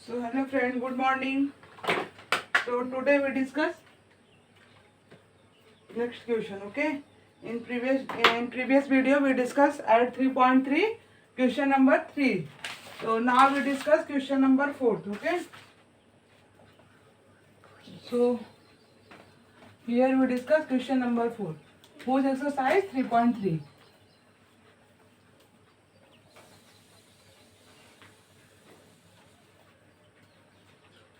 So hello friend, good morning. So today we discuss next question. Okay. In previous video we discussed at 3.3 question number 3. So now we discuss question number 4. Okay. So here we discuss question number 4. Whose exercise 3.3.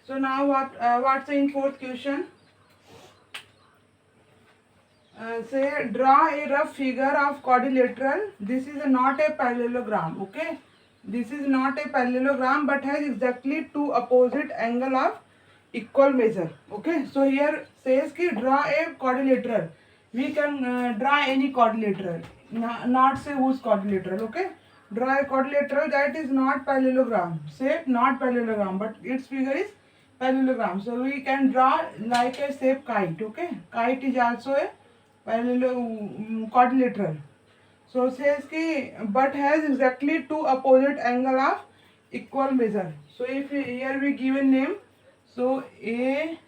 So now what's in fourth question? Say draw a rough figure of quadrilateral. This is not a parallelogram. Okay, this is not a parallelogram but has exactly two opposite angle of equal measure. Okay, so here says ki draw a quadrilateral. We can draw any quadrilateral, not say whose quadrilateral. Okay, draw a quadrilateral that is not parallelogram. Say not parallelogram but its figure is parallelogram. So we can draw like a shape kite. Okay, kite is also a quadrilateral. So says ki but has exactly two opposite angle of equal measure. So if here we give a name, so A,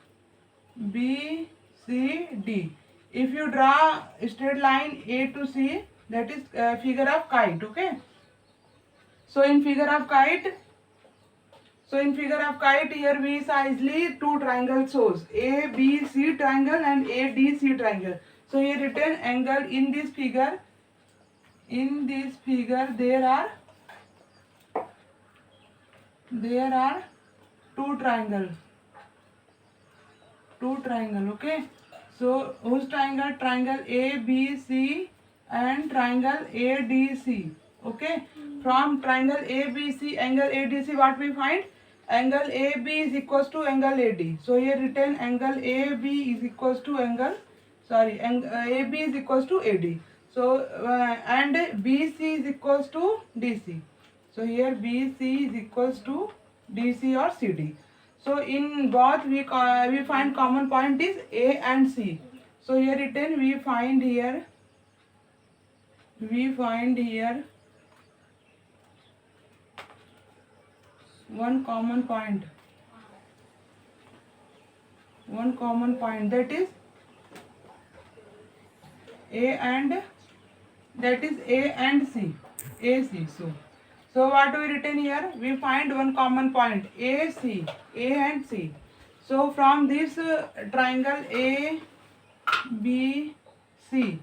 B, C, D. If you draw a straight line A to C, that is figure of kite. Okay. So in figure of kite, here we easily two triangles shows A B C triangle and A D C triangle. So here written angle in this figure. In this figure there are two triangle. Okay. So whose triangle? Triangle A B C and triangle A D C. Okay. From triangle A B C, angle A D C, what we find? Angle A B is equals to angle A D. So here written angle A B is equals to angle. Sorry, A B is equals to A D. So and B C is equals to D C. So here B C is equals to D C or C D. So in both we find common point is A and C. So here written we find here one common point. That is A and C. AC. So what we written here? We find one common point A and C. So from this triangle A B C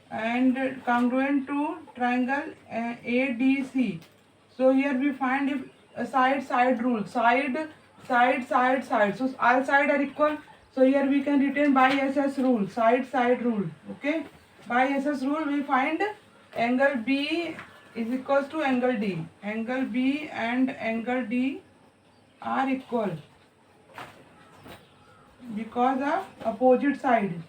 and congruent to triangle ADC. So here we find if side rule, side. So all side are equal. So here we can retain by SS rule, side rule. Okay, by SS rule we find angle B is equals to angle D. Angle B and angle D are equal because of opposite side.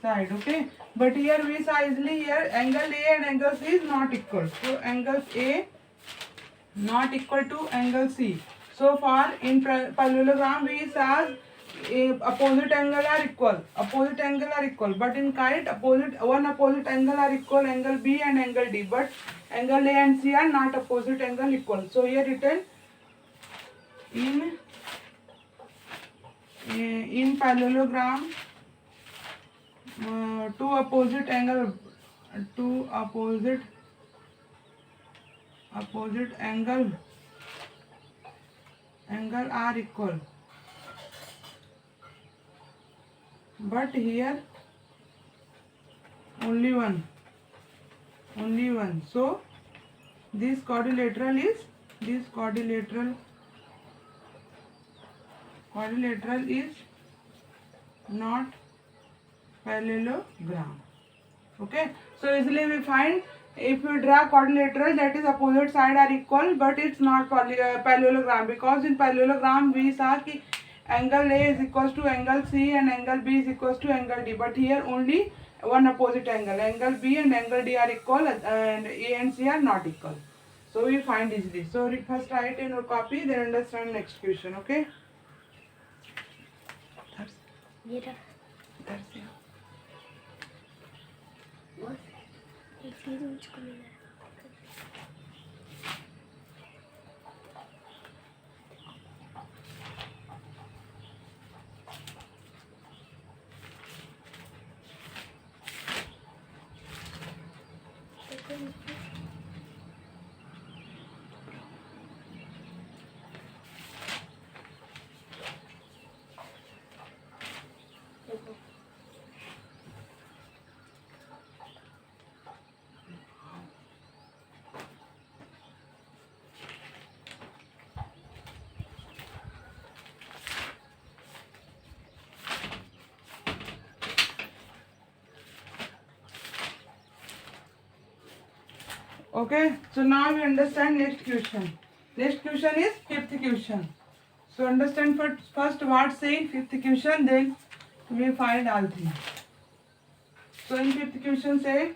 Okay, but here we saw easily here angle A and angle C is not equal. So angle A not equal to angle C. So far in parallelogram we saw opposite angle are equal. But in kite one opposite angle are equal, angle B and angle D. But angle A and C are not opposite angle equal. So here written in parallelogram two opposite angle are equal, but here only one. So this quadrilateral is not parallelogram. Okay, so easily we find if you draw quadrilateral, that is opposite side are equal, but it's not parallelogram, because in parallelogram we saw ki angle A is equals to angle C and angle B is equals to angle D, but here only one opposite angle B and angle D are equal and A and C are not equal. So we find easily. So first write in your copy, then understand next question. Okay. मुझको मिला है। देखो Okay, so now we understand next question. Next question is fifth question. So understand first what say in fifth question, then we find all things. So in fifth question say,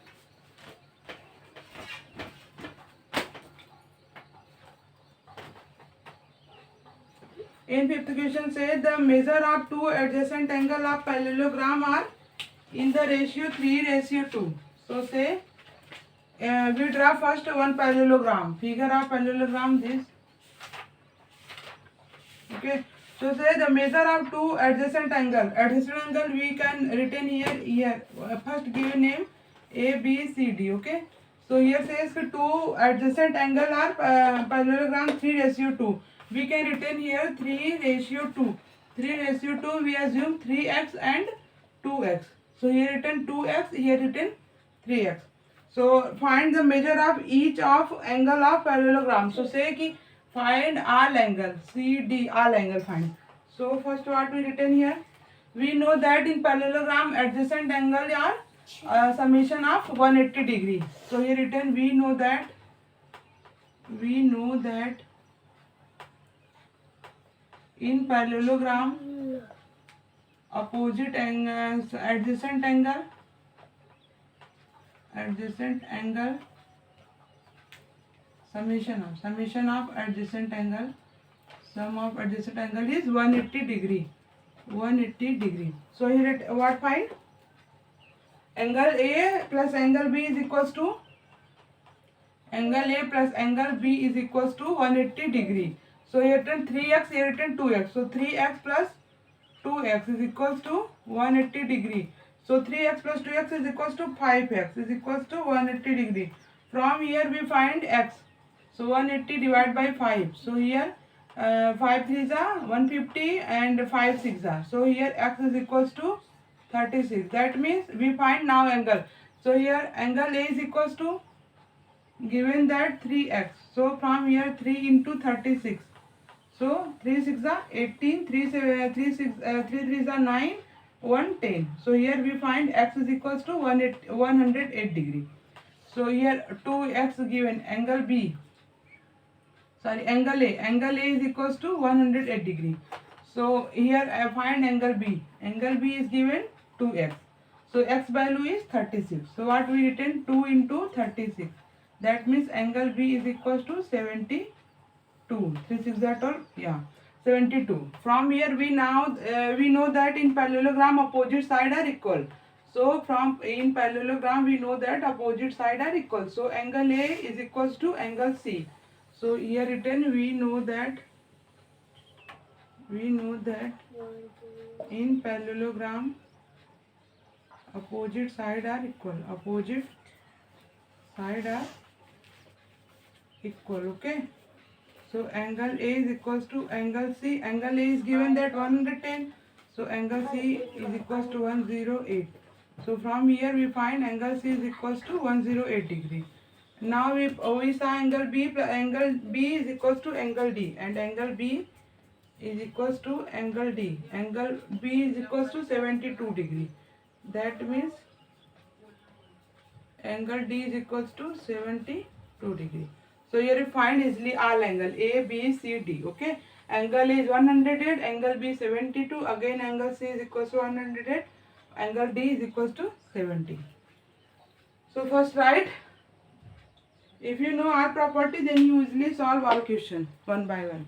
the measure of two adjacent angle of parallelogram are in the ratio 3:2. So say we draw first one parallelogram. Figure of parallelogram this. Okay. So say the measure of two adjacent angle. Adjacent angle we can written here. First give name A, B, C, D. Okay. So here says two adjacent angle are parallelogram 3:2. We can written here 3:2. 3:2 we assume 3x and 2x. So here written 2x, here written 3x. So find the measure of each of angle of parallelogram. So say ki find all angle CD, all angle find. So first what we written here, we know that in parallelogram adjacent angle are summation of 180 degree. So here written we know that in parallelogram opposite angles adjacent angle summation of adjacent angle, sum of adjacent angle is 180 degree. So here what find, angle A plus angle B is equals to 180 degree. So here written 3x, here written 2x. So 3x plus 2x is equals to 180 degree. So 3x plus 2x is equals to 5x is equals to 180 degree. From here we find x. So 180 divided by 5. So here 5 3s are 150 and 5 6 are. So here x is equals to 36. That means we find now angle. So here angle A is equals to, given that 3x. So from here 3 into 36. So 3 6 are 18, 3 3s are 9, 1 10. So here we find x is equals to 108 degree. So here 2x given, angle B. Sorry, angle A. Angle A is equals to 108 degree. So here I find angle B. Angle B is given 2x. So x value is 36. So what we written, 2 into 36. That means angle B is equals to 72. 3 6 that all, yeah, 72. From here we now we know that in parallelogram opposite side are equal. So from in parallelogram we know that opposite side are equal. So angle A is equals to angle C. So here written we know that in parallelogram opposite side are equal. Okay. So angle A is equals to angle C. Angle A is given that 110. So angle C is equals to 108. So from here we find angle C is equals to 108 degree. Now we saw angle B. Angle B is equals to angle D, and angle B is equals to angle D. Angle B is equals to 72 degree. That means angle D is equals to 72 degree. So here you find easily all angle A, B, C, D. Okay. Angle A is 108, angle B 72. Again angle C is equals to 108. Angle D is equals to 70. So first write. If you know R property, then you easily solve all question one by one.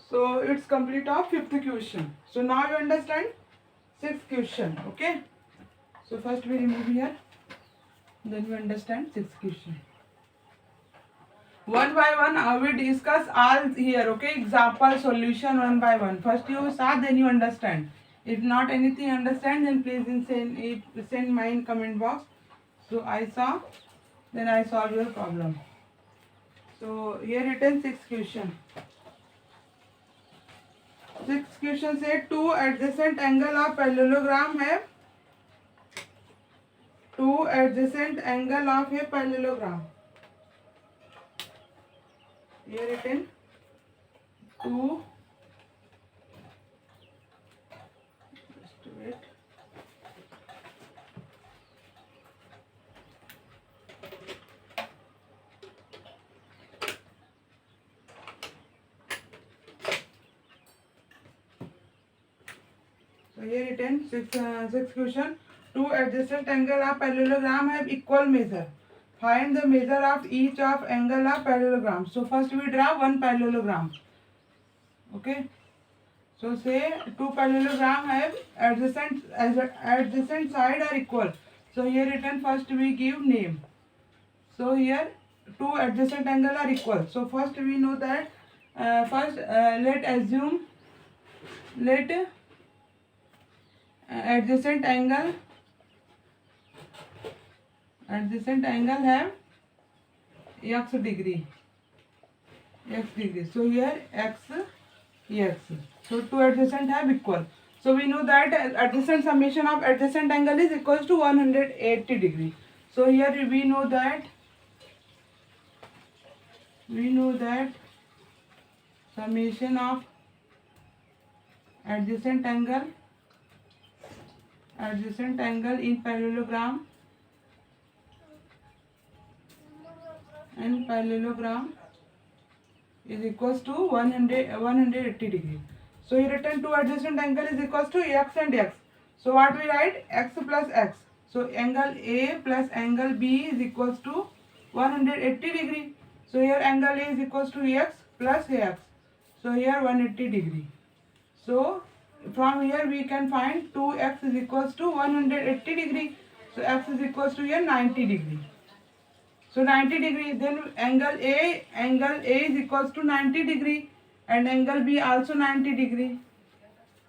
So it's complete of fifth question. So now you understand sixth question. Okay. So first we remove here. Then we understand sixth question. One by one, we discuss all here. Okay. Example solution one by one. First you saw, then you understand. If not anything understand, then please send my in comment box. So I saw, then I solve your problem. So here written sixth question. Sixth question say two adjacent angle of parallelogram have two adjacent angle of a parallelogram. Here written two. Just wait. So here written sixth question. Two adjacent angle of parallelogram have equal measure. Find the measure of each of angle of parallelogram. So first we draw one parallelogram. Okay. So say two parallelogram have adjacent side are equal. So here written first we give name. So here two adjacent angle are equal. So first we know that let assume let adjacent angle have x degree. So here x. So two adjacent have equal. So we know that adjacent summation of adjacent angle is equals to 180 degree. So here we know that summation of adjacent angle in parallelogram is equals to 180 degree. So here written two adjacent angle is equals to x and x. So what we write? X plus x. So angle A plus angle B is equals to 180 degree. So here angle A is equals to x plus x. So here 180 degree. So from here we can find 2x is equals to 180 degree. So x is equals to here 90 degree. So 90 degree, then angle A is equals to 90 degree and angle B also 90 degree.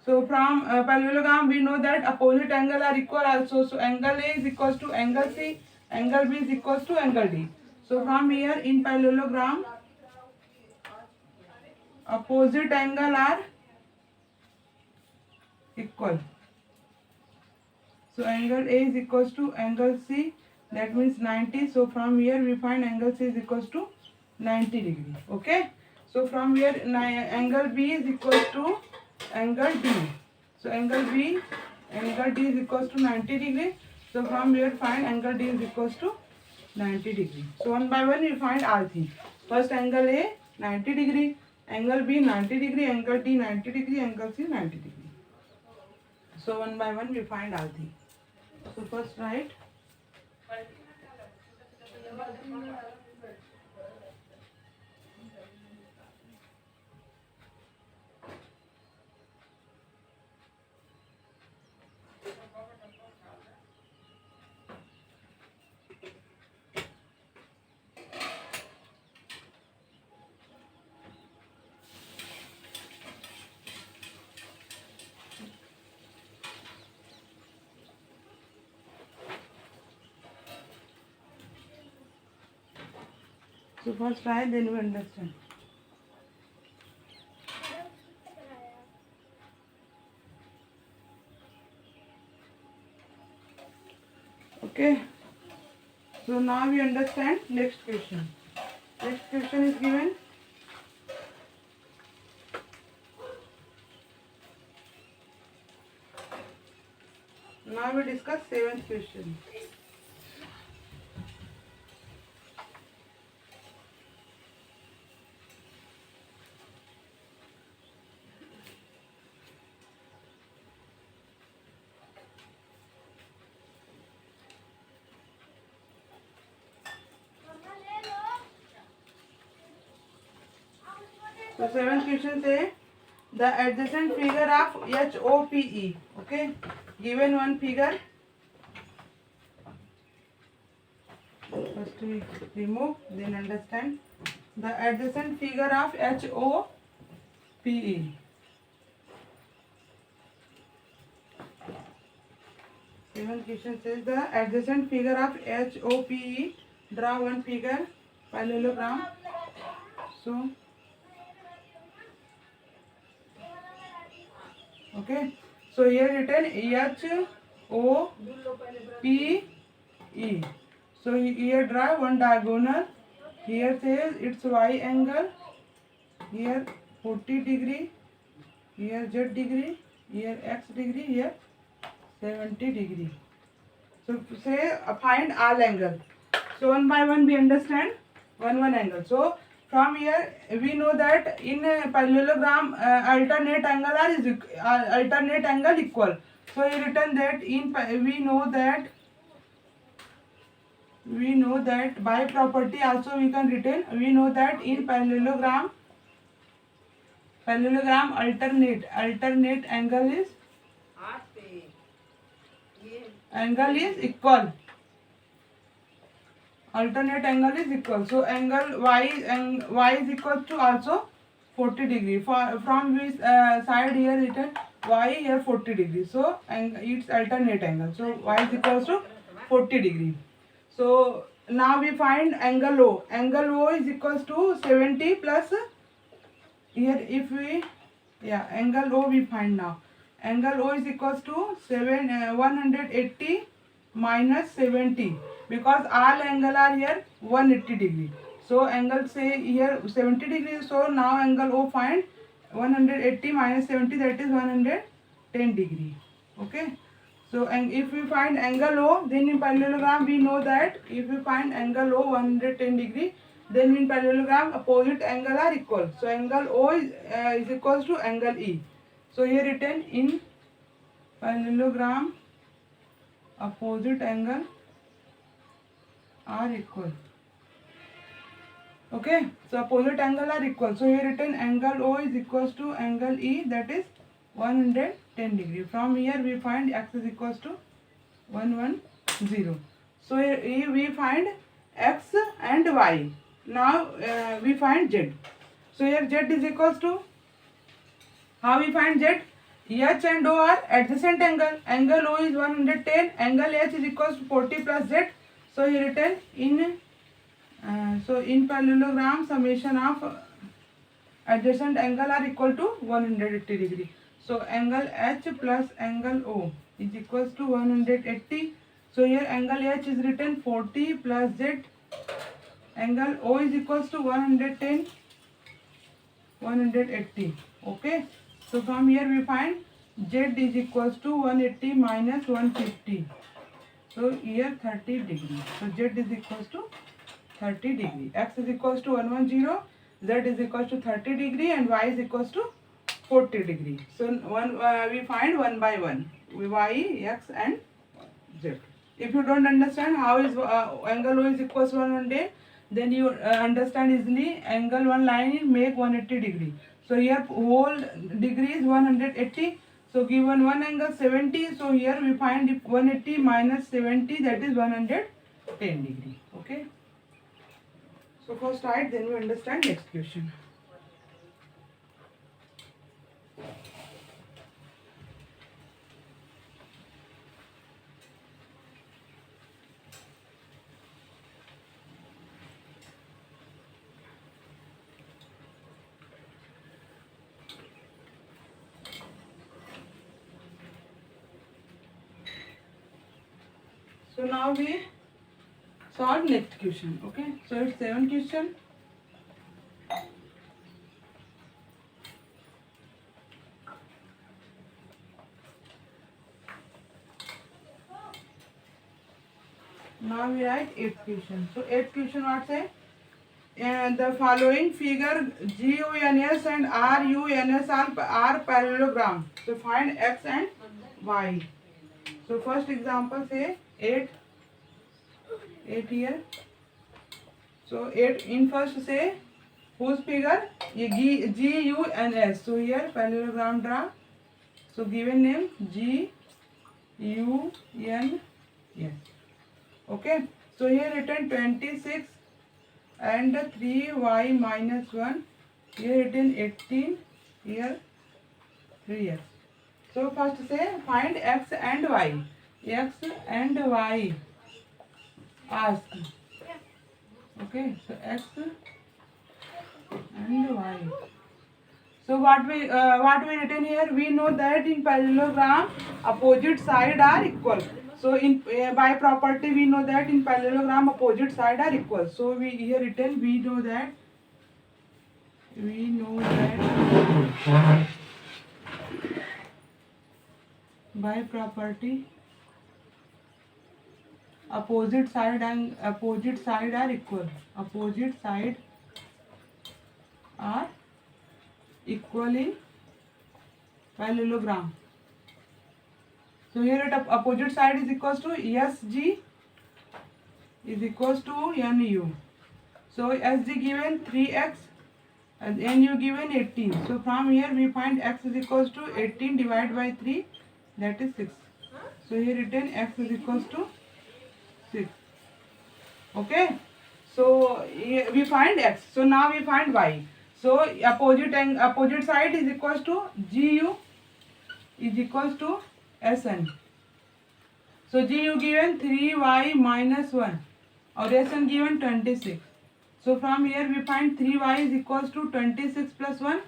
So from parallelogram we know that opposite angle are equal also. So angle A is equals to angle C, angle B is equals to angle D. So from here in parallelogram opposite angle are equal. So angle A is equals to angle C, that means 90. So from here we find angle C is equals to 90 degree. Okay. So from here angle B is equals to angle D. So angle D is equals to 90 degree. So from here find angle D is equals to 90 degree. So one by one we find all things. First angle A 90 degree, angle B 90 degree, angle D 90 degree, angle C 90 degree. So one by one we find all things. So first write so first try, then you understand. Okay. So now we understand next question. Next question is given. Now we discuss seventh question. So seventh question say the adjacent figure of HOPE. Okay, given one figure. First we remove, then understand. The adjacent figure of HOPE. Seventh question says the adjacent figure of HOPE. Draw one figure, parallelogram. So, okay. So here written HOPE. So here draw one diagonal. Here says its y angle. Here 40 degree. Here z degree. Here x degree. Here 70 degree. So say find all angle. So one by one we understand one angle. So from here we know that in parallelogram alternate angle equal. So he written that in we know that by property also we can written, we know that in parallelogram alternate angle is equal. Alternate angle is equal. So angle y is equal to also 40 degree. From which side here written y here 40 degree. So it's alternate angle. So y is equal to 40 degree. So now we find angle O. Angle O is equals to 70 plus here if we angle O we find now. Angle O is equals to 180 minus 70 because all angle are here 180 degree. So angle say here 70 degree. So now angle O find 180 minus 70, that is 110 degree. Okay. So and if we find angle O, then in parallelogram we know that if we find angle O 110 degree, then in parallelogram opposite angle are equal. So angle O is equals to angle E. So here written in parallelogram opposite angle are equal. Okay, so opposite angle are equal. So here written angle O is equals to angle E, that is 110 degree. From here we find x is equals to 110. So here we find x and y. Now we find z. So here z is equals to, how we find z? H and O are adjacent angle. Angle O is 110. Angle H is equals to 40 plus z. So here written in in parallelogram summation of adjacent angle are equal to 180 degree. So angle H plus angle O is equals to 180. So here angle H is written 40 plus z. Angle O is equals to 110, 180. Okay. So from here we find z is equals to 180 minus 150. So here 30 degree. So z is equals to 30 degree. X is equals to 110. Z is equals to 30 degree and y is equals to 40 degree. So we find one by one. Y, x and z. If you don't understand how is angle O is equals to 100, then you understand easily angle one line is make 180 degree. So here whole degree is 180. So given one angle 70. So here we find if 180 minus 70, that is 110 degree. Okay. So first write, then we understand next question. So now we solve next question. Okay. So it's 7 question. Now we write 8th question. So 8th question what say? And the following figure GUNS and RUNS are parallelogram. So find x and y. So first example say 8 here. So 8 in first say whose figure? G U N S. So here parallelogram draw. So given name G U N S. Okay. So here written 26 and 3y minus 1. Here written 18. Here 3x. So first say find x and y. X and y. Ask. Okay. So x and y. So what we written here? We know that in parallelogram opposite side are equal. So in by property we know that in parallelogram opposite side are equal. So we here written we know that by property opposite side are equal. Opposite side are equal in parallelogram. So here at opposite side is equals to SG is equals to NU. So SG given 3x and NU given 18. So from here we find x is equals to 18 divided by 3, that is 6. So here written x is equals to 6. Okay. So we find x. So now we find y. So opposite side is equals to GU is equals to SN. So GU given 3y minus 1 or SN given 26. So from here we find 3y is equals to 26 plus 1.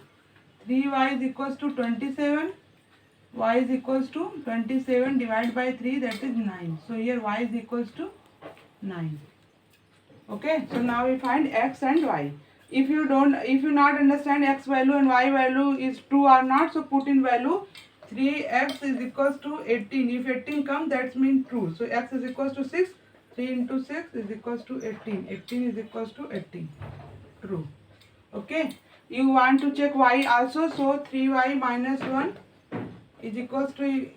3y is equals to 27. Y is equals to 27 divided by 3, that is 9. So here y is equals to 9. Okay. So now we find x and y. If you not understand x value and y value is true or not, so put in value 3x is equals to 18. If 18 comes, that means true. So x is equals to 6. 3 into 6 is equals to 18. 18 is equals to 18. True. Okay. You want to check y also. So 3y minus 1 is equals to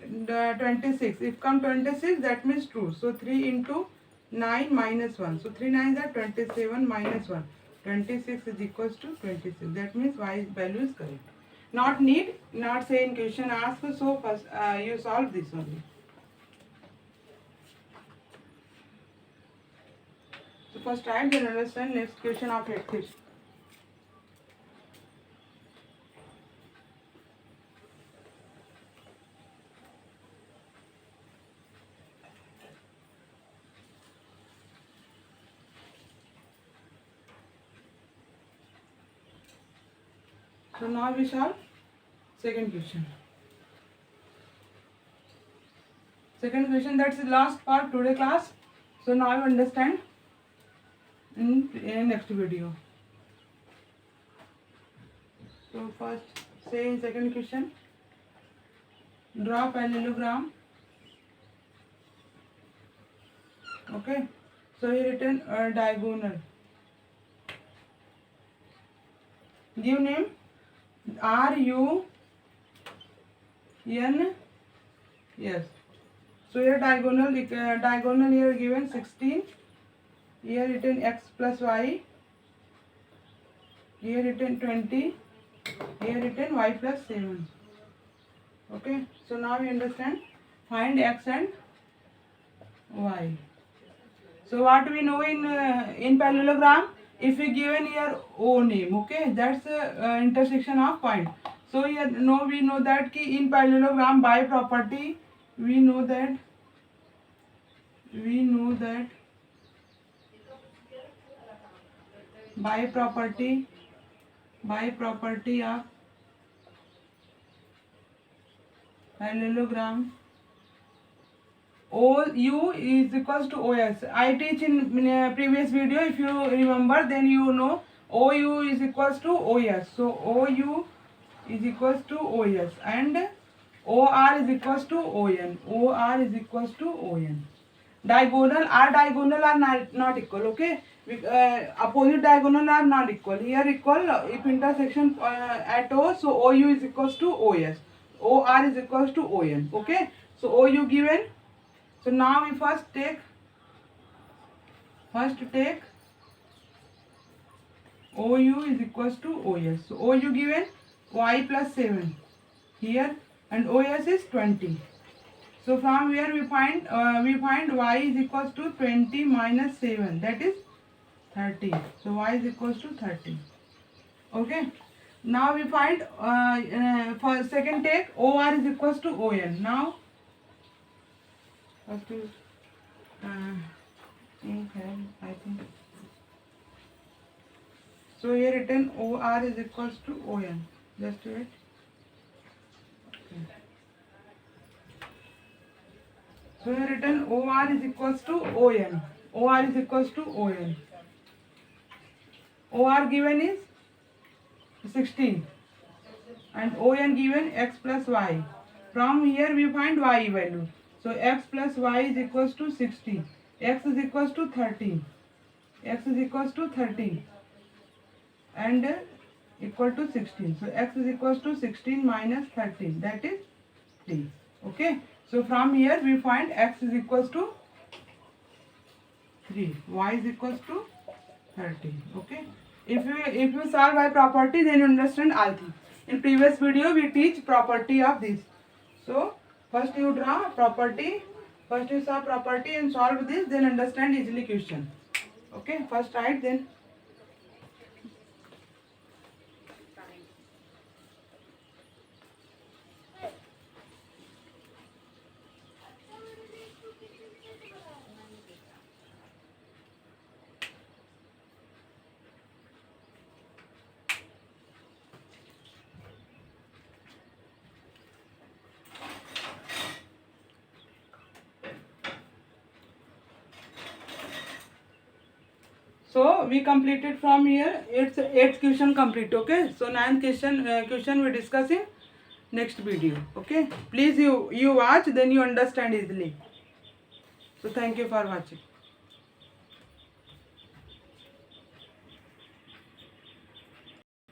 26. If come 26, that means true. So 3 into 9 minus 1. So 3 9s are 27 minus 1. 26 is equals to 26. That means y value is correct. Not say in question ask. So first you solve this only. So first try then understand next question of ethics. So now we solve second question. Second question, that's the last part today class. So now you understand in next video. So first say in second question, draw parallelogram. Okay. So here written diagonal. Give name RUN. Yes. So here diagonal here given 16. Here written x plus y. Here written 20. Here written y plus 7. Okay. So now we understand. Find x and y. So what we know in parallelogram, if we given here O name, okay, that's intersection of point. So here we know that ki in parallelogram by property we know that by property of parallelogram OU is equals to OS. I teach in previous video, if you remember, then you know OU is equals to OS. So OU is equals to OS and OR is equals to ON. OR is equals to ON. Diagonal are not equal. Okay. Opposite diagonal are not equal. Here equal if intersection at O, so OU is equals to OS. OR is equals to ON. Okay. So OU given. So now we first take OU is equals to OS. So OU given y plus 7 here, and OS is 20. So from here we find y is equals to 20 minus 7, that is 30. So y is equals to 30. Okay. Now we find for second take OR is equals to ON. Now first is I think. So here written OR is equals to ON. Just wait. Okay. So here written OR is equals to ON. OR is equals to ON. OR given is 16 and ON given x plus y. From here we find y value. So x plus y is equals to 16. X is equals to 13. X is equals to 13 and equal to 16. So x is equals to 16 minus 13, that is 3. Okay. So from here we find x is equals to 3, y is equals to 13. Okay. If you solve by property, then you understand all things. In previous video we teach property of this. So first you draw property, first you solve property and solve this, then understand easily question. Okay. First write, then so we completed from here. It's 8th question complete. Okay. So 9th question we discuss in next video. Okay. Please you watch, then you understand easily. So thank you for watching.